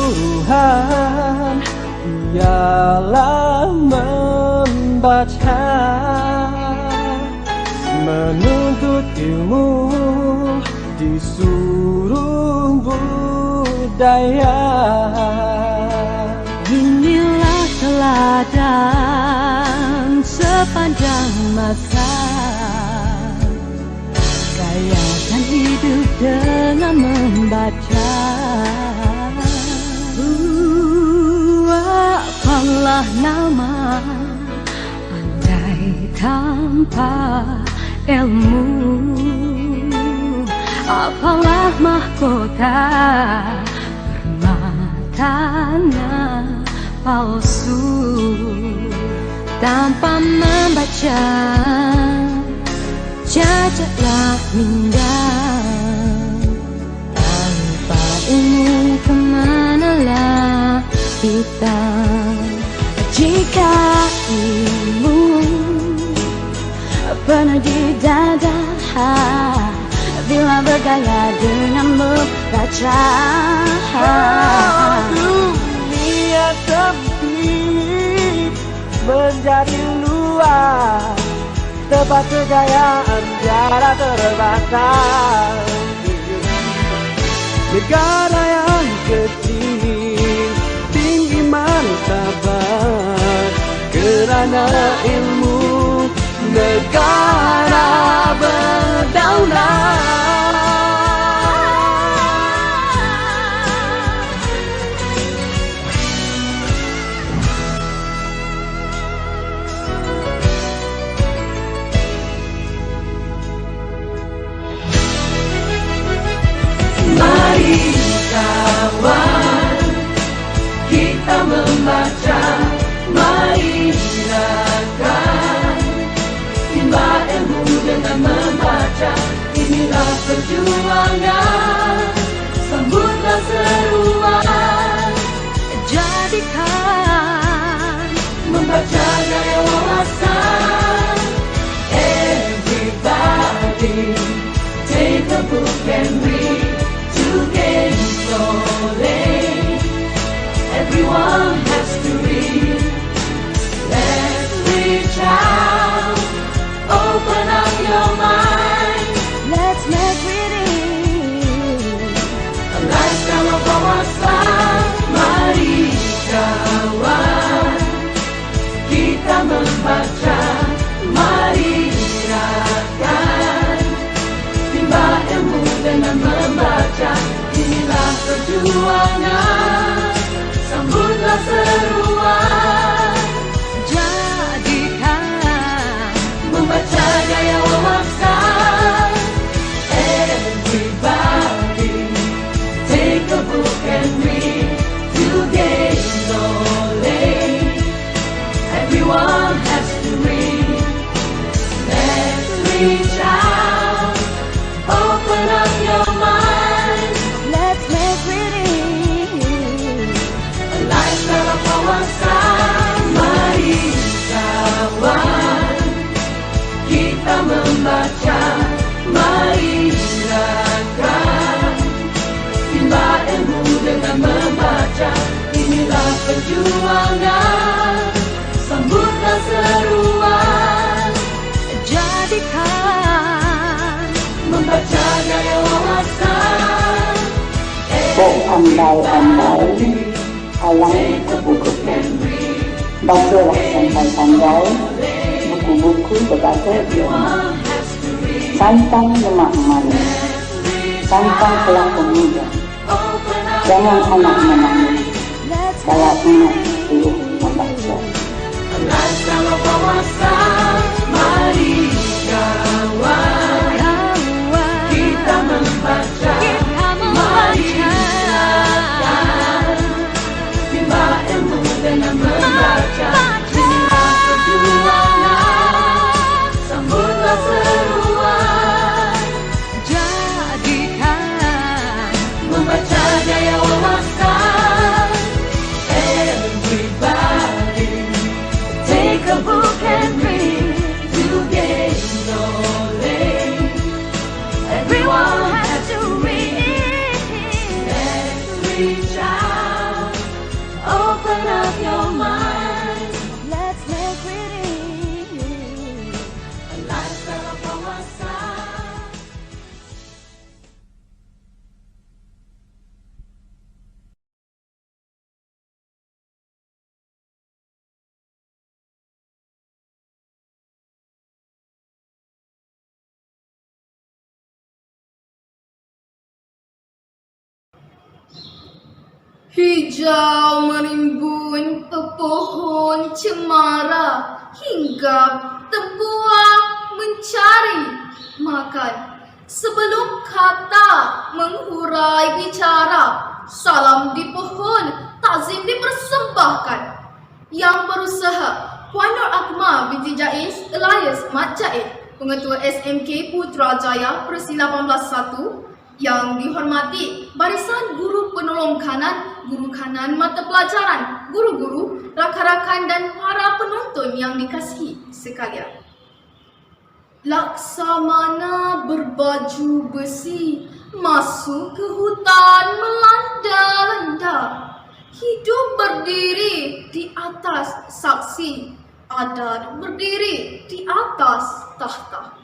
keseluruhan ialah membaca, menuntut ilmu di seluruh budaya. Inilah teladan sepanjang masa, gayakan hidup dengan membaca. Apalah nama andai tanpa ilmu, apalah mahkota permatanya palsu. Tanpa membaca cacatlah minda, tanpa ilmu kemanalah kita. Jika ilmu pernah di dada, bila bergaya dengan membaca. Dunia sempit menjadi luas, tempat kejayaan tiada terbatas. Negara yang kecil, tinggi martabat, kerana ilmu negara berdaulat. Mari kawan, kita membaca. Mari silakan timba ilmu dengan membaca. Inilah perjuangan, sambutlah seruan. Jadikan membaca gaya wawasan. Everybody take a book and read to gain knowledge. Everyone has to read. Let's reach out, open up your mind. let's make reading A lifestyle of wawasan. Mari kawan, kita membaca. Mari silakan timba ilmu dengan membaca. Inilah perjuangan, sambutlah seruan. jadikan Membaca gaya wawasan. Everybody take a book and read to gain knowledge. Everyone has to read. Let's reach out, open up your mind. let's make reading A lifestyle of wawasan. Mari kawan, kita membaca. Mari silakan timba ilmu dengan membaca. Inilah perjuangan, sambutlah seruan. jadikan Membaca gaya wawasan. Andai-andai halang kupu-kupu, bacalah sampai-pandai buku-buku berbagai ilmu. Tantang lemak manis, tantang pelaku muda, jangan anak menangis, kalau ingat suruh membaca. Lifestyle of wawasan. Mari kawan, kita membaca. Mari silakan timba ilmu dengan membaca. Inilah perjuangan, sambutlah seruan. jadikan Membaca gaya wawasan. Everybody take a book and read to gain knowledge. Everyone has to read. Let's reach out. Hijau merimbun pepohon cemara hingga terbuang mencari makan. Sebelum kata menghurai bicara, salam di pohon, takzim dipersembahkan. Yang berusaha Puan Nur Akmal binti Jais Elias Mat Jaid, Pengetua SMK Putrajaya Persilap 181. Yang dihormati barisan guru penolong kanan, guru kanan mata pelajaran, guru-guru, rakan-rakan dan para penonton yang dikasihi sekalian. Laksamana berbaju besi masuk ke hutan melanda-landa. Hidup berdiri di atas saksi, adat berdiri di atas tahta.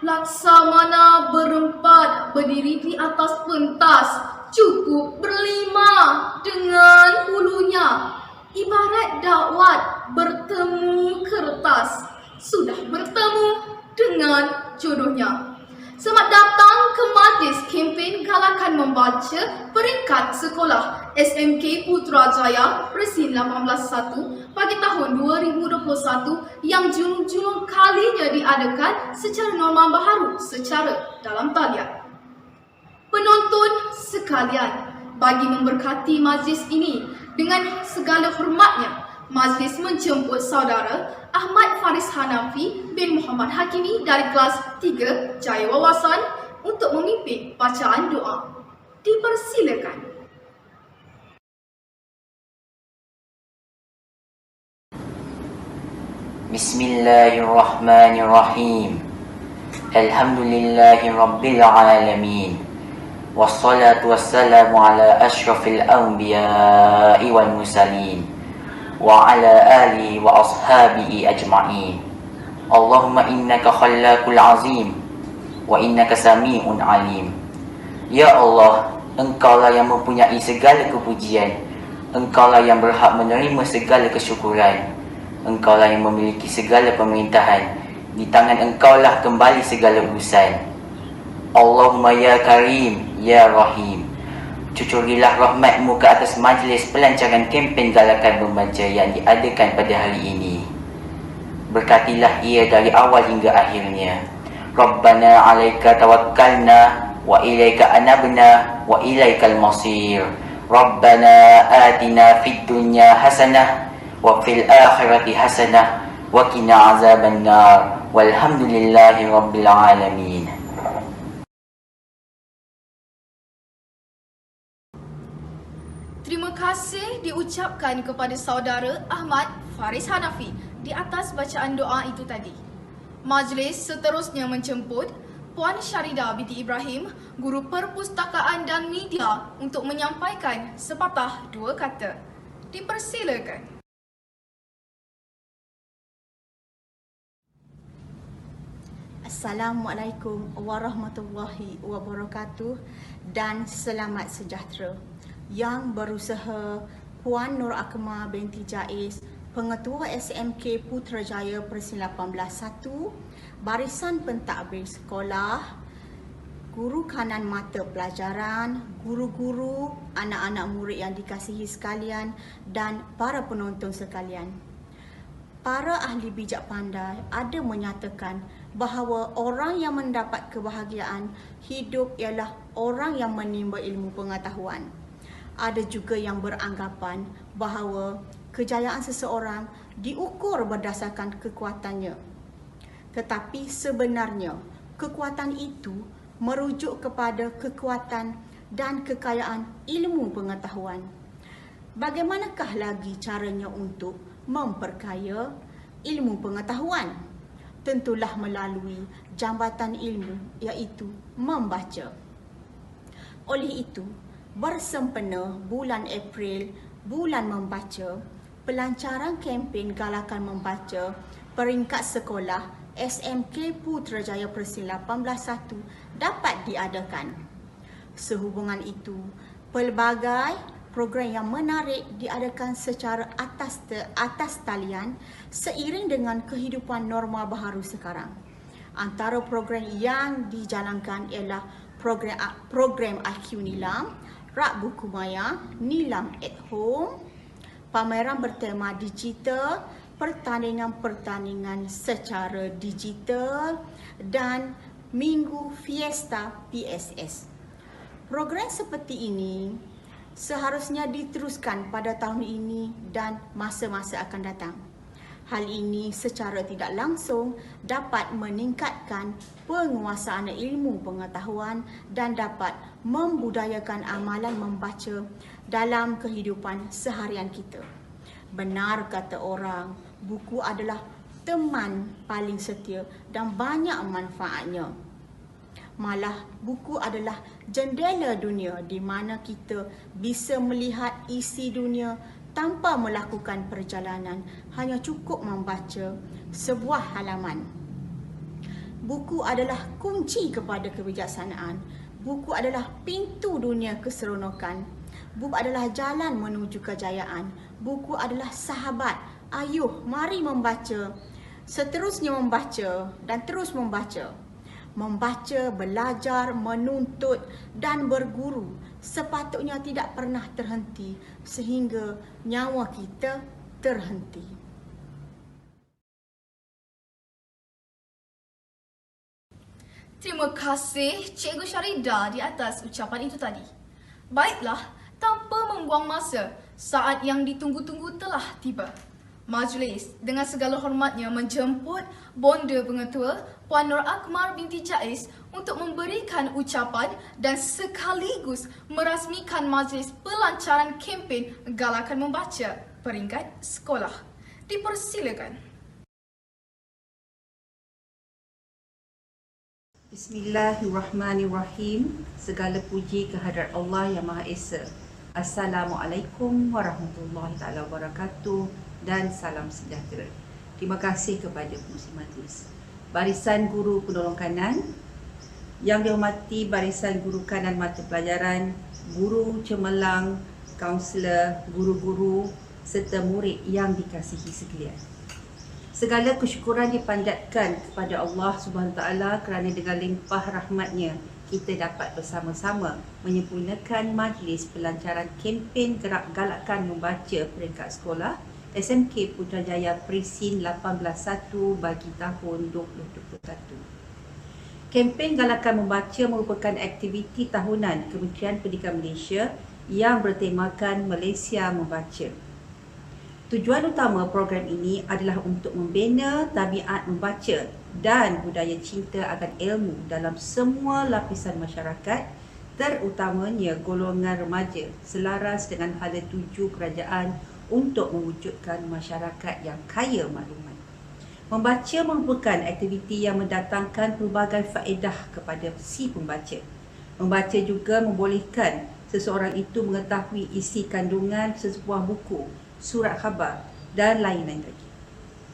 Laksamana berempat berdiri di atas pentas, cukup berlima dengan hulunya. Ibarat dakwat bertemu kertas, sudah bertemu dengan jodohnya. Selamat datang ke majlis kempen galakan membaca peringkat sekolah SMK Putrajaya Persin 181 bagi tahun 2021 yang julung-julung kalinya diadakan secara norma baharu secara dalam talian. Penonton sekalian, bagi memberkati majlis ini dengan segala hormatnya, majlis menjemput saudara Ahmad Faris Hanafi bin Muhammad Hakimi dari kelas 3 Jaya Wawasan untuk memimpin bacaan doa. Dipersilakan. Bismillahirrahmanirrahim. Alhamdulillahi rabbil alamin. Wassalatu wassalamu ala asyrafil anbiya'i wal mursalin wa ala alihi wa ashabihi ajma'in. Allahumma innaka khallaqul azim wa innaka sami'un alim. Ya Allah, Engkaulah yang mempunyai segala kepujian, Engkaulah yang berhak menerima segala kesyukuran, Engkaulah yang memiliki segala pemerintahan, di tangan Engkaulah kembali segala urusan. Allahumma ya Karim, ya Rahim, cucurilah rahmat-Mu ke atas majlis pelancaran kempen galakan membaca yang diadakan pada hari ini. Berkatilah ia dari awal hingga akhirnya. Rabbana alaika tawakkalna wa ilaika anabna wa ilaikal masir. Rabbana atina fid dunya hasanah wa fil akhirati hasanah wa qina azabannar. Walhamdulillahi rabbil alamin. Terima kasih diucapkan kepada saudara Ahmad Faris Hanafi di atas bacaan doa itu tadi. Majlis seterusnya menjemput Puan Syarida binti Ibrahim, Guru Perpustakaan dan Media untuk menyampaikan sepatah dua kata. Dipersilakan. Assalamualaikum warahmatullahi wabarakatuh dan selamat sejahtera. Yang berusaha Puan Nur Akmal binti Jais, Pengetua SMK Putrajaya Persin 181, barisan pentadbir sekolah, guru kanan mata pelajaran, guru-guru, anak-anak murid yang dikasihi sekalian dan para penonton sekalian. Para ahli bijak pandai ada menyatakan bahawa orang yang mendapat kebahagiaan hidup ialah orang yang menimba ilmu pengetahuan. Ada juga yang beranggapan bahawa kejayaan seseorang diukur berdasarkan kekuatannya. Tetapi sebenarnya kekuatan itu merujuk kepada kekuatan dan kekayaan ilmu pengetahuan. Bagaimanakah lagi caranya untuk memperkaya ilmu pengetahuan? Tentulah melalui jambatan ilmu, iaitu membaca. Oleh itu, bersempena bulan April, bulan membaca, pelancaran kempen galakan membaca peringkat sekolah SMK Putrajaya Persin 181 dapat diadakan. Sehubungan itu, pelbagai program yang menarik diadakan secara atas talian seiring dengan kehidupan norma baharu sekarang. Antara program yang dijalankan ialah program IQ Nilam, rak buku maya, nilam at home, pameran bertema digital, pertandingan-pertandingan secara digital dan Minggu Fiesta PSS. Program seperti ini seharusnya diteruskan pada tahun ini dan masa-masa akan datang. Hal ini secara tidak langsung dapat meningkatkan penguasaan ilmu pengetahuan dan dapat membudayakan amalan membaca dalam kehidupan seharian kita. Benar kata orang, buku adalah teman paling setia dan banyak manfaatnya. Malah buku adalah jendela dunia di mana kita bisa melihat isi dunia tanpa melakukan perjalanan, hanya cukup membaca sebuah halaman. Buku adalah kunci kepada kebijaksanaan. Buku adalah pintu dunia keseronokan. Buku adalah jalan menuju kejayaan. Buku adalah sahabat. Ayuh, mari membaca. Seterusnya membaca dan terus membaca. Membaca, belajar, menuntut dan berguru sepatutnya tidak pernah terhenti sehingga nyawa kita terhenti. Terima kasih Cikgu Syarida di atas ucapan itu tadi. Baiklah, tanpa membuang masa, saat yang ditunggu-tunggu telah tiba. Majlis dengan segala hormatnya menjemput Bonda Pengetua Puan Nur Akmal binti Jais untuk memberikan ucapan dan sekaligus merasmikan majlis pelancaran kempen Galakan Membaca peringkat sekolah. Dipersilakan. Bismillahirrahmanirrahim. Segala puji kehadrat Allah Yang Maha Esa. Assalamualaikum warahmatullahi taala wabarakatuh dan salam sejahtera. Terima kasih kepada pengurusi majlis. Barisan Guru Penolong Kanan, yang dihormati Barisan Guru Kanan Mata Pelajaran, Guru Cemerlang, Kaunselor, Guru-guru serta murid yang dikasihi sekalian. Segala kesyukuran dipanjatkan kepada Allah SWT kerana dengan limpah rahmatnya kita dapat bersama-sama menyempurnakan majlis pelancaran kempen Gerak Galakan Membaca peringkat sekolah SMK Putrajaya Presin 18.1 bagi tahun 2021. Kempen Galakan Membaca merupakan aktiviti tahunan Kementerian Pendidikan Malaysia yang bertemakan Malaysia Membaca. Tujuan utama program ini adalah untuk membina tabiat membaca dan budaya cinta akan ilmu dalam semua lapisan masyarakat, terutamanya golongan remaja, selaras dengan hala tuju kerajaan untuk mewujudkan masyarakat yang kaya maklumat. Membaca merupakan aktiviti yang mendatangkan pelbagai faedah kepada si pembaca. Membaca juga membolehkan seseorang itu mengetahui isi kandungan sesebuah buku, surat khabar dan lain-lain lagi.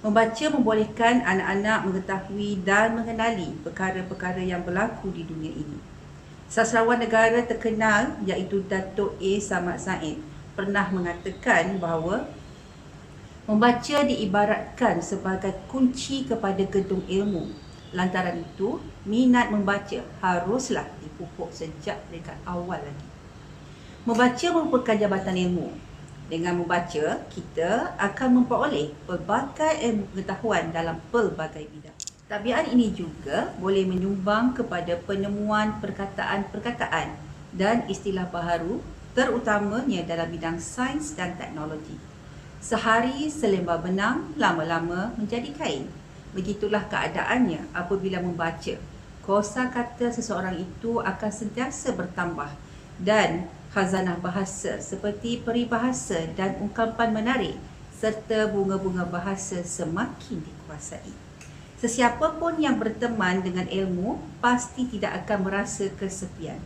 Membaca membolehkan anak-anak mengetahui dan mengenali perkara-perkara yang berlaku di dunia ini. Sastrawan negara terkenal iaitu Datuk A. Samad Said pernah mengatakan bahawa membaca diibaratkan sebagai kunci kepada gedung ilmu. Lantaran itu, minat membaca haruslah dipupuk sejak peringkat awal lagi. Membaca merupakan jabatan ilmu. Dengan membaca, kita akan memperoleh pelbagai ilmu pengetahuan dalam pelbagai bidang. Tabiat ini juga boleh menyumbang kepada penemuan perkataan-perkataan dan istilah baharu, terutamanya dalam bidang sains dan teknologi. Sehari selembar benang lama-lama menjadi kain. Begitulah keadaannya apabila membaca. Kosakata seseorang itu akan sentiasa bertambah dan khazanah bahasa seperti peribahasa dan ungkapan menarik serta bunga-bunga bahasa semakin dikuasai. Sesiapa pun yang berteman dengan ilmu pasti tidak akan merasa kesepian.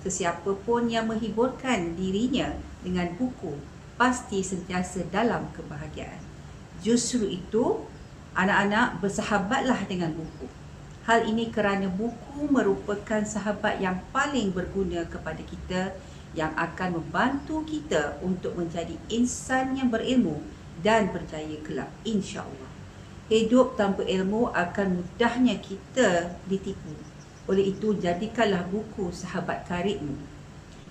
Sesiapa pun yang menghiburkan dirinya dengan buku pasti sentiasa dalam kebahagiaan. Justru itu, anak-anak bersahabatlah dengan buku. Hal ini kerana buku merupakan sahabat yang paling berguna kepada kita yang akan membantu kita untuk menjadi insan yang berilmu dan berjaya kelak, insya-Allah. Hidup tanpa ilmu akan mudahnya kita ditipu. Oleh itu, jadikanlah buku sahabat karibmu.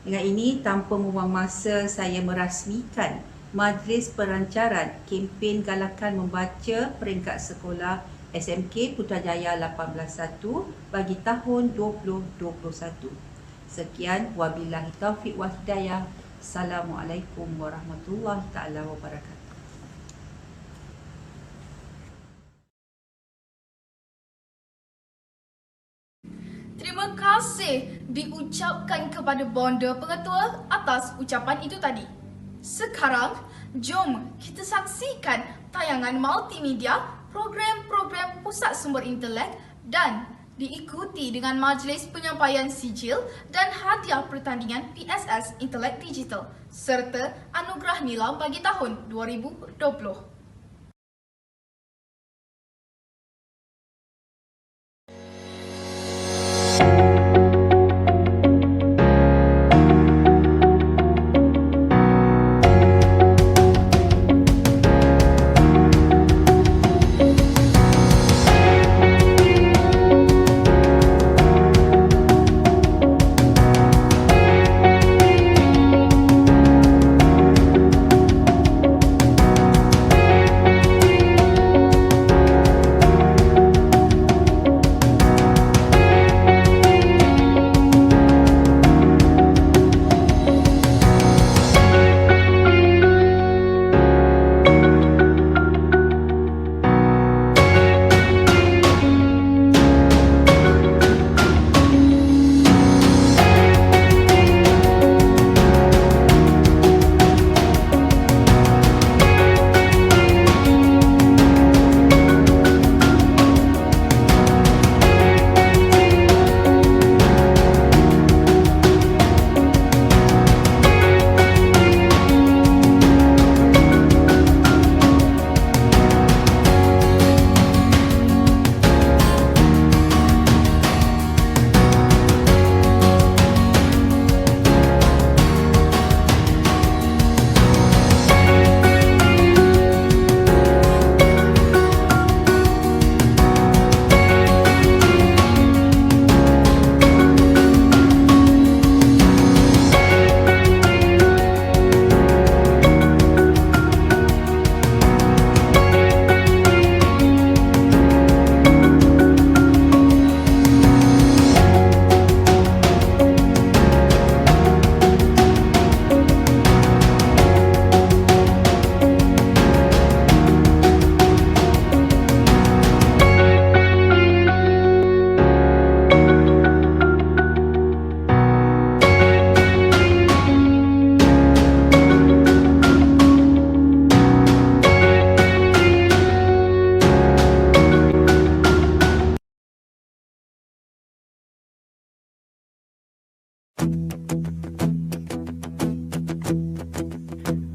Dengan ini, tanpa membuang masa, saya merasmikan Majlis Perancaran kempen galakan membaca peringkat sekolah SMK Putrajaya 181 bagi tahun 2021. Sekian, wabillahi taufiq wal hidayah. Assalamualaikum warahmatullahi taala wabarakatuh. Terima kasih diucapkan kepada bonda pengetua atas ucapan itu tadi. Sekarang, jom kita saksikan tayangan multimedia program-program Pusat Sumber Intelek dan diikuti dengan majlis penyampaian sijil dan hadiah pertandingan PSS Intelek Digital serta anugerah nila bagi tahun 2020.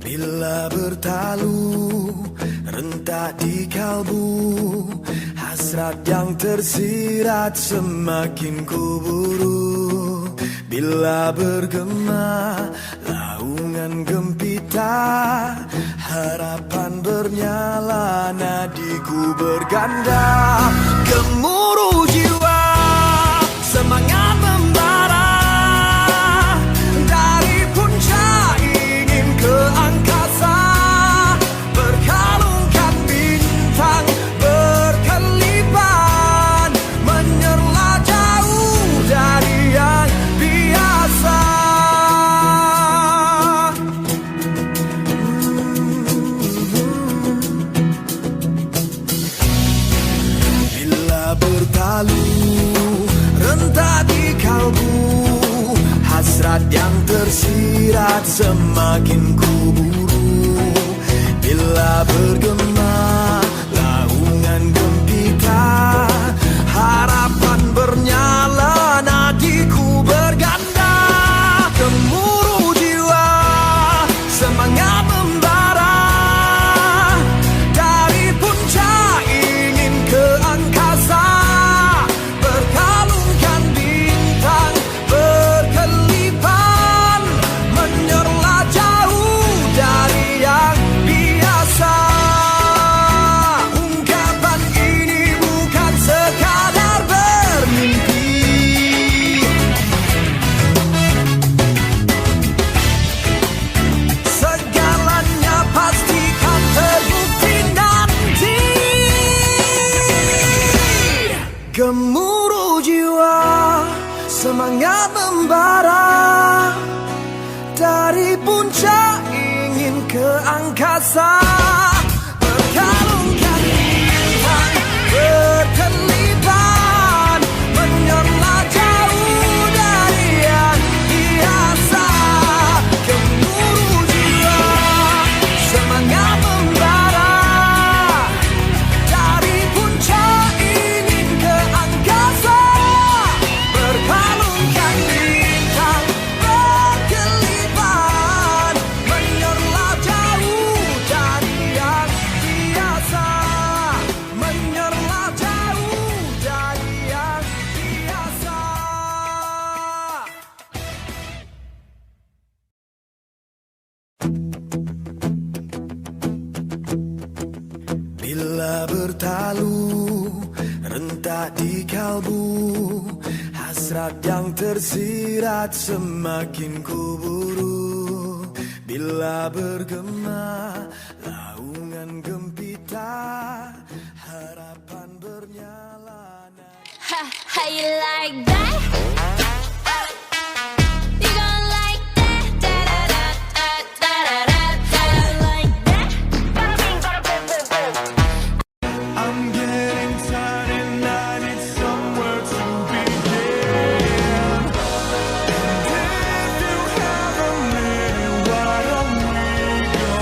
Bila bertalu rentak di kalbu, hasrat yang tersirat semakin kuburu. Bila bergema laungan gempita, harapan bernyala, nadiku berganda. Gemuruh jiwa, semangat membara, dari puncak ingin ke angkasa, berkalungkan bintang berkelipan, menyerlah jauh dari yang biasa. Bila bertalu rentak di kalbu, hasrat yang tersirat semakin kuburu. Bila bergema laungan gempita, harapan bernyala, nadiku berganda. Gemuruh jiwa, semangat membara, dari puncak ingin ke angkasa, berkalungkan bintang berkelipan, menyerlah jauh dari yang biasa. Dari puncak ingin ke angkasa, berkalungkan bintang berkelipan, menyerlah jauh dari yang biasa. Gemuruh jiwa, semangat membara. Dari puncak ingin ke angkasa, berkalungkan bintang berkelipan, menyerlah jauh dari yang biasa, menyerlah jauh dari yang biasa. Bila bertalu rentak di kalbu, hasrat yang tersirat semakin kuburu. Bila bergema laungan gempita, harapan bernyala. How you like that? You gonna like that? Da da da da da da da. Like that? Bada bing, bada boom, boom, boom. I'm getting tired and I need somewhere to begin. And if you have a minute, why don't we go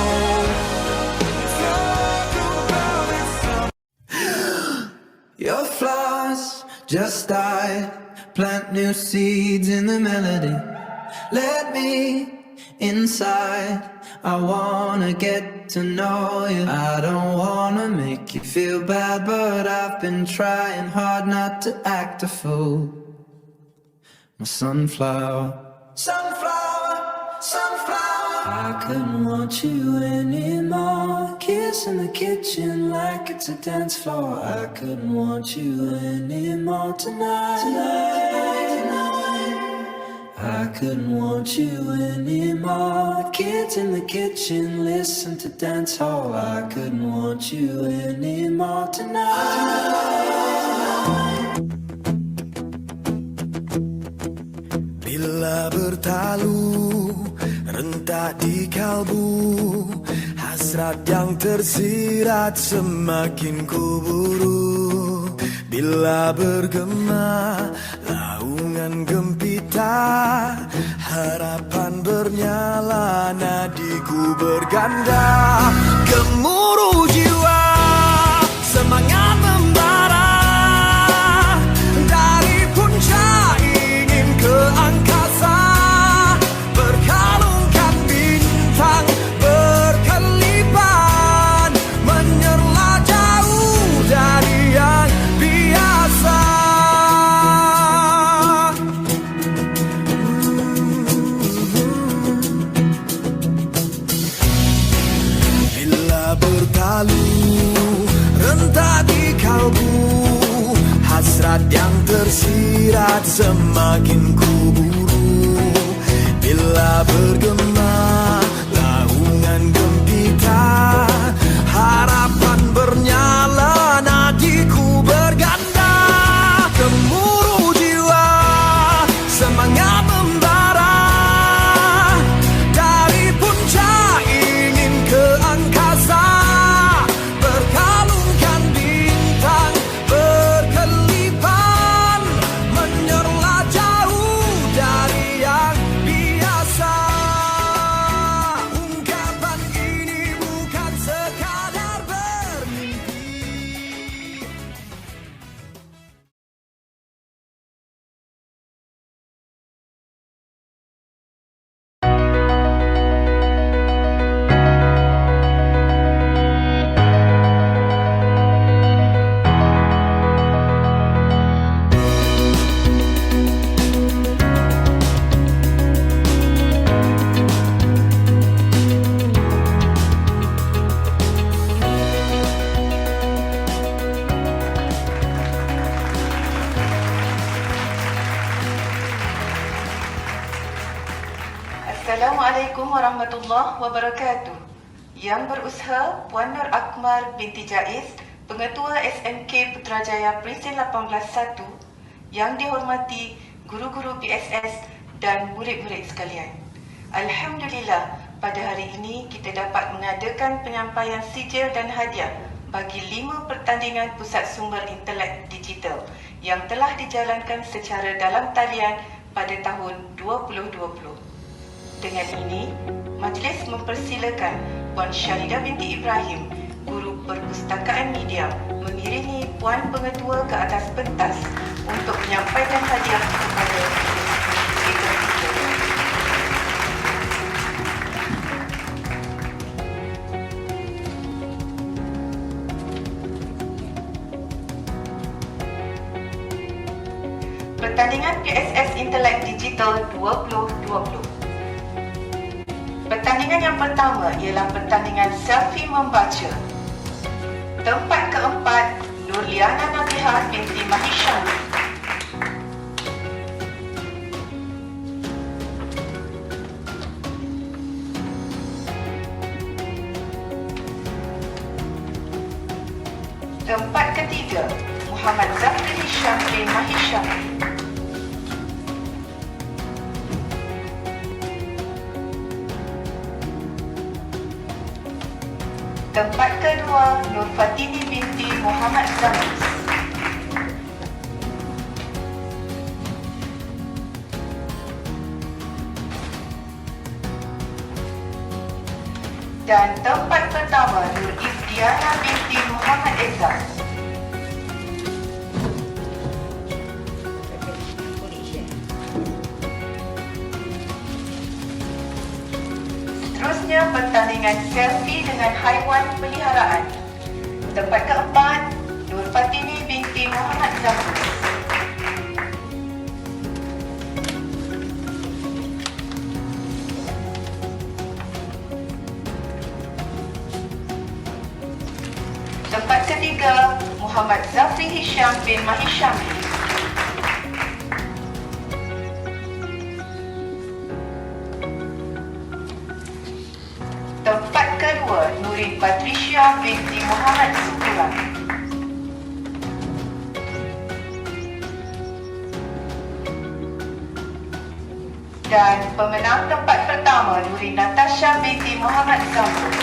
talk about it some. Your flaws just died. Plant new seeds in the melody. Let me inside. I wanna get to know you. I don't wanna make you feel bad, but I've been trying hard not to act a fool. My sunflower, sunflower, sunflower. I couldn't want you anymore. Kiss in the kitchen like it's a dance floor. I couldn't want you anymore tonight, tonight, tonight. I couldn't want you anymore. Kids in the kitchen listen to dance hall. I couldn't want you anymore tonight. Bila bertalu rentak di kalbu, hasrat yang tersirat semakin kuburu. Bila bergema laungan gempita, harapan bernyala, nadiku berganda. Gemuruh jiwa, semangat membara. Dari puncak ingin ke angkasa, berkalungkan bintang berkelipan, menyerlah jauh dari yang biasa. Bila bertalu rentak di kalbu, hasrat yang tersirat semakin kuburu. Bila bergema laungan gempita, harapan bernyala, nadiku berganda. Gemuruh jiwa, semangat membara. Dari puncak ingin ke angkasa, berkalungkan bintang berkelipan, menyerlah jauh dari yang biasa. Ungkapan ini bukan sekadar bermimpi. Assalamualaikum warahmatullahi wabarakatuh. Yang berusaha Puan Nur Akmal binti Jaiz, Pengetua SMK Putrajaya Presin 181, yang dihormati guru-guru PSS dan murid-murid sekalian. Alhamdulillah, pada hari ini kita dapat mengadakan penyampaian sijil dan hadiah bagi 5 pertandingan pusat sumber intelek digital yang telah dijalankan secara dalam talian pada tahun 2020. Dengan ini, majlis mempersilakan Puan Syaridah binti Ibrahim, Guru Perpustakaan Media, mengiringi Puan Pengetua ke atas pentas untuk menyampaikan hadiah kepada kita. Pertandingan PSS Intelek Digital 2020. Pertandingan yang pertama ialah pertandingan selfie membaca. Tempat keempat, Nurliana Nabihah binti Mahisham. Tempat ketiga, Muhammad Zafri Hisham bin Mahisham. Tempat kedua, Nur Fatini binti Muhammad Zamis. Dan tempat pertama, Nur Ifdiana binti Muhammad Ezaz. Seterusnya, pertandingan selfie dengan haiwan peliharaan. Tempat keempat, Nur Fatini binti Muhammad Zamis. Tempat ketiga, Muhammad Zafri Hisham bin Mahisham. Tempat kedua, Nurin Patricia binti Muhammad Sukuran. Dan pemenang tempat pertama, Nurin Natasha binti Muhammad Zamrud.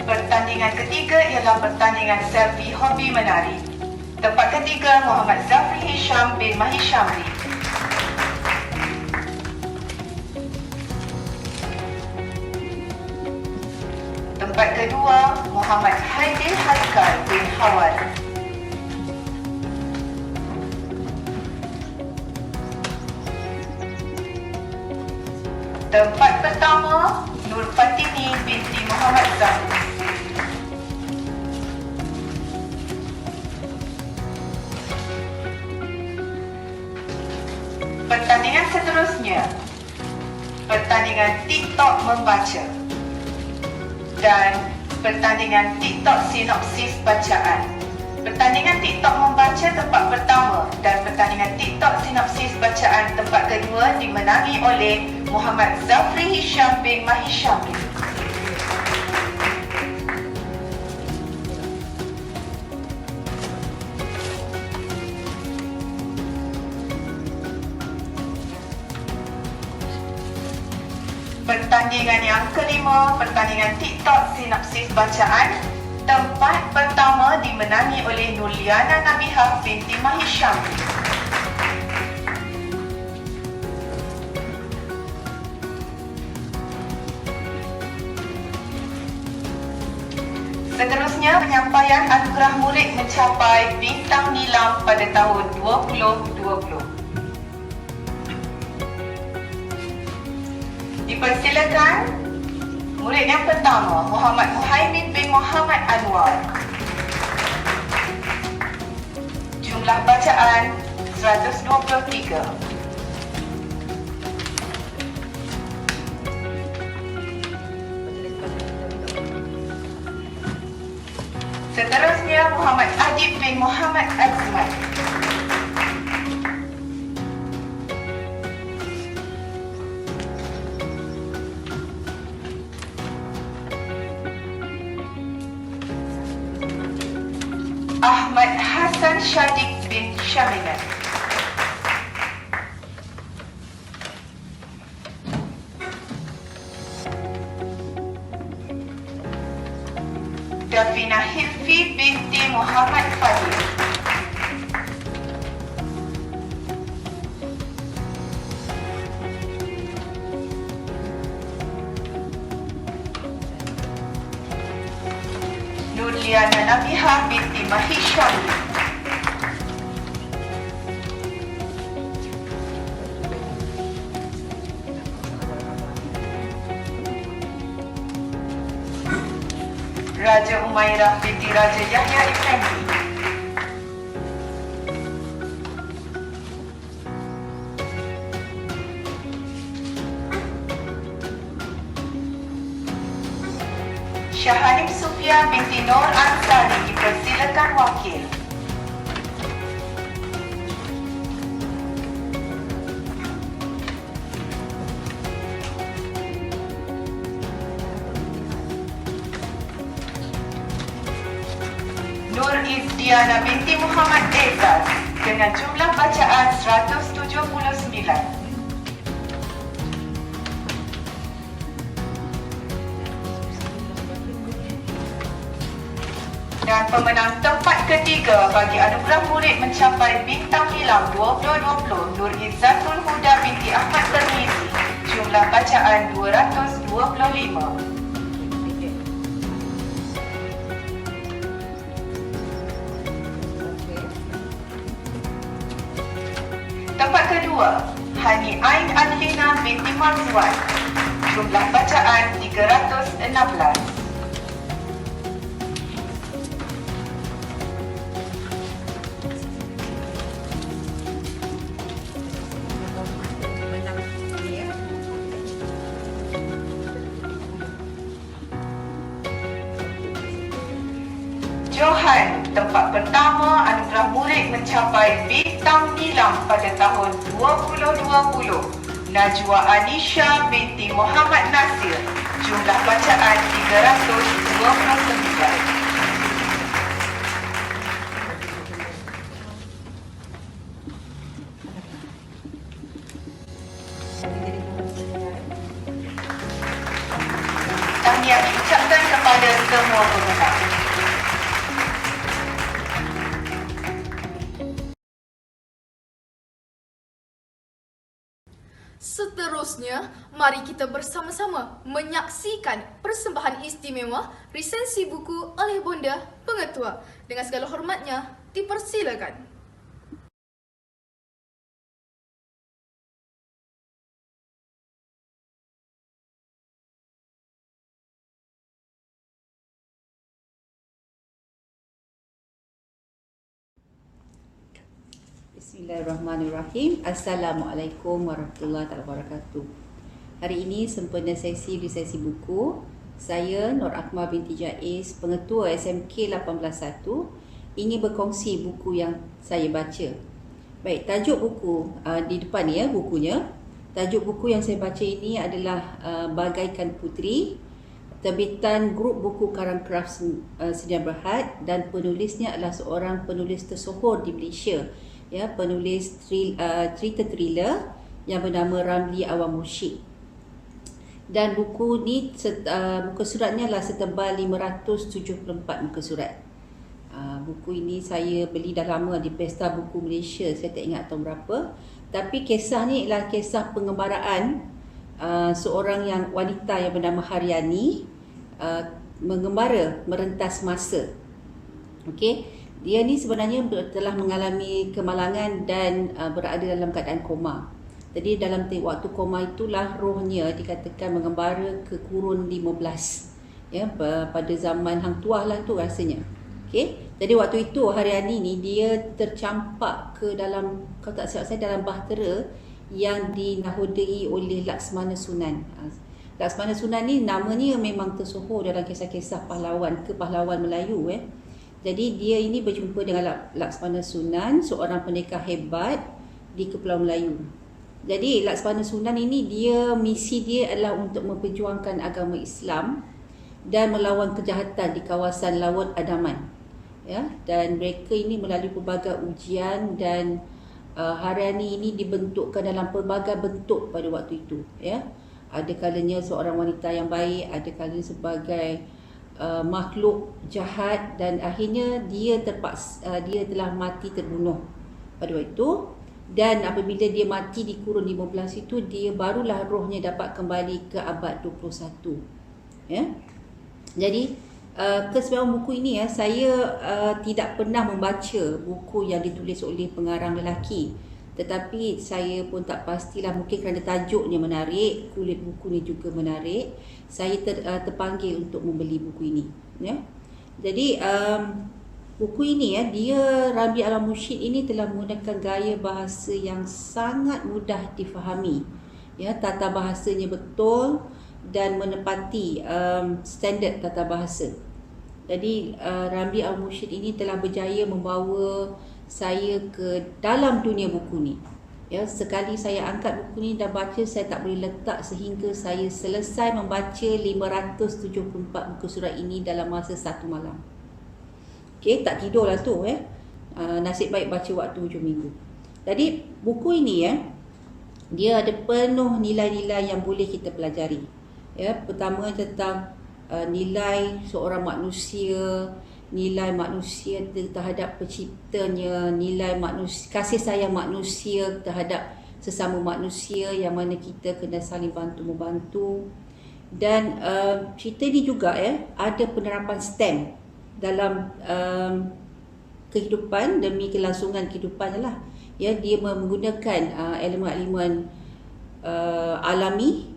Pertandingan ketiga ialah pertandingan selfie hobi menari. Tempat ketiga, Muhammad Zafri Hisham bin Mahishamri. Tempat kedua, Muhammad Haidil Haikal bin Hawal. Tempat pertama, Nur Fatini binti Muhammad Zamis. Pertandingan seterusnya, pertandingan TikTok membaca dan pertandingan TikTok sinopsis bacaan. Pertandingan TikTok membaca tempat pertama dan pertandingan TikTok sinopsis bacaan tempat kedua dimenangi oleh Muhammad Zafri Hisham bin Mahishamri. Pertandingan yang kelima, pertandingan TikTok sinopsis bacaan. Tempat pertama dimenangi oleh Nurliana Nabihah binti Mahisham. Seterusnya, penyampaian anugerah murid mencapai bintang nilam pada tahun 2020. Dipersilakan murid yang pertama, Muhammad Muhaimin bin Muhammad Anwar. Jumlah bacaan 123. Seterusnya, Muhammad Adib bin Muhammad Azman. Ahmad Hassan Shadiq bin Syamilan. Davina Hilfi binti Muhammad Fadil. Nurliana Nabiha binti Mahisham. Raja Umairah binti Raja Yahya Effendi. Syahanim Sufia binti Nur Ansari dipersilakan wakil. Nur Izdiana binti Muhammad Ezaz dengan jumlah bacaan 179. Dan pemenang tempat ketiga bagi anugerah murid mencapai bintang hilang 2020 Nur Izzatul Huda binti Ahmad Termizi, jumlah bacaan 225. Tempat kedua, Hani Ain Adlina binti Marzuan, jumlah bacaan 316. Johan, tempat pertama anugerah murid mencapai bintang nilam pada tahun 2020. Najwa Anisha binti Muhammad Nasir, jumlah bacaan 329. Tahniah diucapkan kepada semua pemenang. Seterusnya, mari kita bersama-sama menyaksikan persembahan istimewa resensi buku oleh Bonda Pengetua. Dengan segala hormatnya, dipersilakan. Bismillahirrahmanirrahim. Assalamualaikum warahmatullahi wabarakatuh. Hari ini sempena sesi resensi buku. Saya Nur Akmal binti Jaiz, Pengetua SMK 181, ingin berkongsi buku yang saya baca. Baik, tajuk buku di depan ni ya, bukunya. Tajuk buku yang saya baca ini adalah Bagaikan Puteri, terbitan grup buku Karang Kraft Sdn Bhd, dan penulisnya adalah seorang penulis tersohor di Malaysia, ya, penulis cerita thriller yang bernama Ramli Awam Mursyid. Dan buku ni muka suratnya adalah setebal 574 muka surat. Buku ini saya beli dah lama di Pesta Buku Malaysia, saya tak ingat tahun berapa. Tapi kisah ni adalah kisah pengembaraan seorang yang wanita yang bernama Haryani, mengembara merentas masa. Okey, dia ni sebenarnya telah mengalami kemalangan dan berada dalam keadaan koma. Jadi dalam waktu koma itulah rohnya dikatakan mengembara ke kurun 15, ya, pada zaman Hang Tuah lah tu rasanya. Okey, jadi waktu itu Haryani ni dia tercampak ke dalam, kalau tak silap saya, dalam bahtera yang dinahodai oleh Laksmana Sunan. Laksmana Sunan ni namanya memang tersohor dalam kisah-kisah pahlawan, kepahlawan Melayu. Jadi dia ini berjumpa dengan Laksmana Sunan, seorang pendekar hebat di Kepulauan Melayu. Jadi Laksmana Sunan ini misi dia adalah untuk memperjuangkan agama Islam dan melawan kejahatan di kawasan Laut Adaman. ya, dan mereka ini melalui pelbagai ujian dan Haryani ini dibentukkan dalam pelbagai bentuk pada waktu itu, ya. Ada kalanya seorang wanita yang baik, ada kalanya sebagai makhluk jahat, dan akhirnya dia telah mati terbunuh pada waktu itu. Dan apabila dia mati di kurun 15 itu, dia barulah rohnya dapat kembali ke abad 21, ya. Jadi kesemuanya buku ini, ya, saya tidak pernah membaca buku yang ditulis oleh pengarang lelaki, tetapi saya pun tak pastilah, mungkin kerana tajuknya menarik, kulit buku ni juga menarik, saya terpanggil untuk membeli buku ini, ya. Jadi buku ini, ya, dia Ramli Al-Mursyid ini telah menggunakan gaya bahasa yang sangat mudah difahami, ya, tata bahasanya betul dan menepati standard tata bahasa. Jadi Ramli Al-Mursyid ini telah berjaya membawa saya ke dalam dunia buku ni. Ya, sekali saya angkat buku ni dan baca, saya tak boleh letak sehingga saya selesai membaca 574 muka surat ini dalam masa 1 malam. Okey, tak tidurlah tu, ya. Nasib baik baca waktu hujung minggu. Jadi buku ini, ya, dia ada penuh nilai-nilai yang boleh kita pelajari. Ya, pertama tentang nilai seorang manusia, nilai manusia terhadap penciptanya, nilai manusia, kasih sayang manusia terhadap sesama manusia, yang mana kita kena saling bantu-membantu. Dan cerita ni juga, ya, ada penerapan STEM dalam kehidupan demi kelangsungan kehidupan lah. Ya, dia menggunakan elemen-elemen alami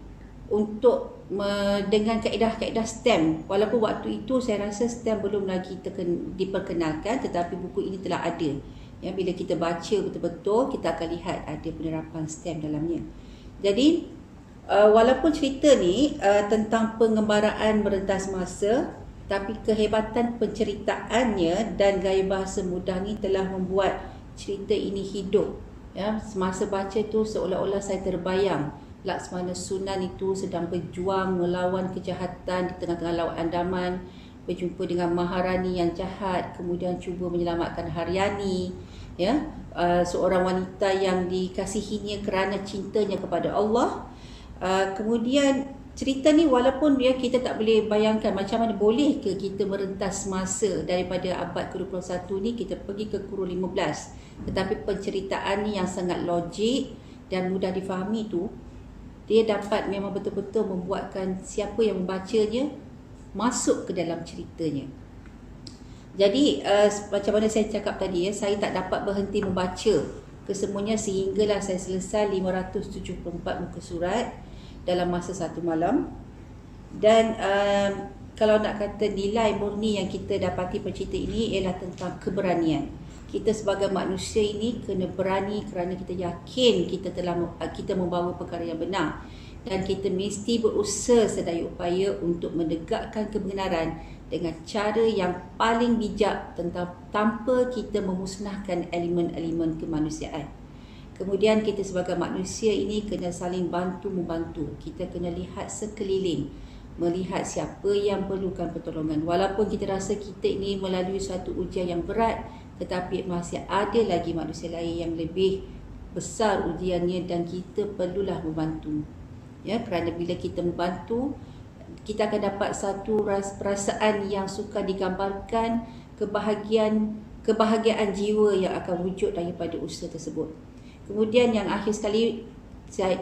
untuk dengan kaedah-kaedah STEM. Walaupun waktu itu saya rasa STEM belum lagi diperkenalkan, tetapi buku ini telah ada. Ya, bila kita baca betul-betul, kita akan lihat ada penerapan STEM dalamnya. Jadi walaupun cerita ni tentang pengembaraan merentas masa, tapi kehebatan penceritaannya dan gaya bahasa mudah ni telah membuat cerita ini hidup. Ya, semasa baca tu seolah-olah saya terbayang Laksmana Sunan itu sedang berjuang melawan kejahatan di tengah-tengah Laut Andaman, berjumpa dengan Maharani yang jahat, kemudian cuba menyelamatkan Haryani, ya, seorang wanita yang dikasihinya kerana cintanya kepada Allah. Kemudian cerita ni, walaupun dia kita tak boleh bayangkan macam mana boleh ke kita merentas masa daripada abad ke-21 ni kita pergi ke kurun 15, tetapi penceritaan ni yang sangat logik dan mudah difahami tu, dia dapat memang betul-betul membuatkan siapa yang membacanya masuk ke dalam ceritanya. Jadi macam mana saya cakap tadi, ya, saya tak dapat berhenti membaca kesemuanya sehinggalah saya selesai 574 muka surat dalam masa 1 malam. Dan kalau nak kata nilai murni yang kita dapati pada cerita ini ialah tentang keberanian. Kita sebagai manusia ini kena berani kerana kita yakin kita membawa perkara yang benar, dan kita mesti berusaha sedaya upaya untuk menegakkan kebenaran dengan cara yang paling bijak tanpa kita memusnahkan elemen-elemen kemanusiaan. Kemudian kita sebagai manusia ini kena saling bantu-membantu. Kita kena lihat sekeliling, melihat siapa yang perlukan pertolongan. Walaupun kita rasa kita ini melalui suatu ujian yang berat, tetapi masih ada lagi manusia lain yang lebih besar ujiannya dan kita perlulah membantu. Ya, kerana bila kita membantu, kita akan dapat satu perasaan yang suka digambarkan, kebahagiaan jiwa yang akan wujud daripada usaha tersebut. Kemudian yang akhir sekali,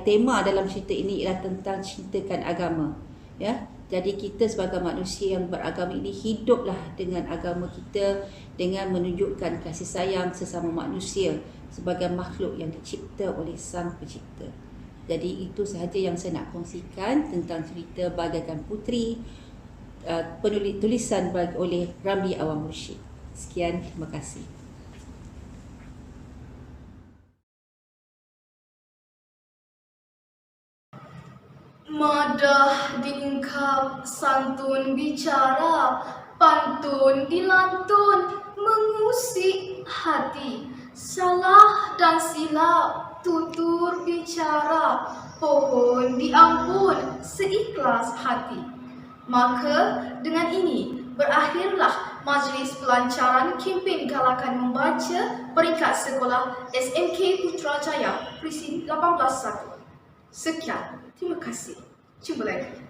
tema dalam cerita ini ialah tentang cintakan agama. Ya, jadi kita sebagai manusia yang beragama ini hiduplah dengan agama kita dengan menunjukkan kasih sayang sesama manusia sebagai makhluk yang dicipta oleh Sang Pencipta. Jadi itu sahaja yang saya nak kongsikan tentang cerita Bagaikan Puteri, penulis tulisan oleh Ramli Al-Mursyid. Sekian, terima kasih. Madah diungkap, santun bicara, pantun dilantun, mengusik hati. Salah dan silap, tutur bicara, pohon diampun, seikhlas hati. Maka dengan ini berakhirlah Majlis Pelancaran Kempen Galakan Membaca Peringkat Sekolah SMK Putrajaya Presin 18-1. Sekian, terima kasih. Jumpa lagi.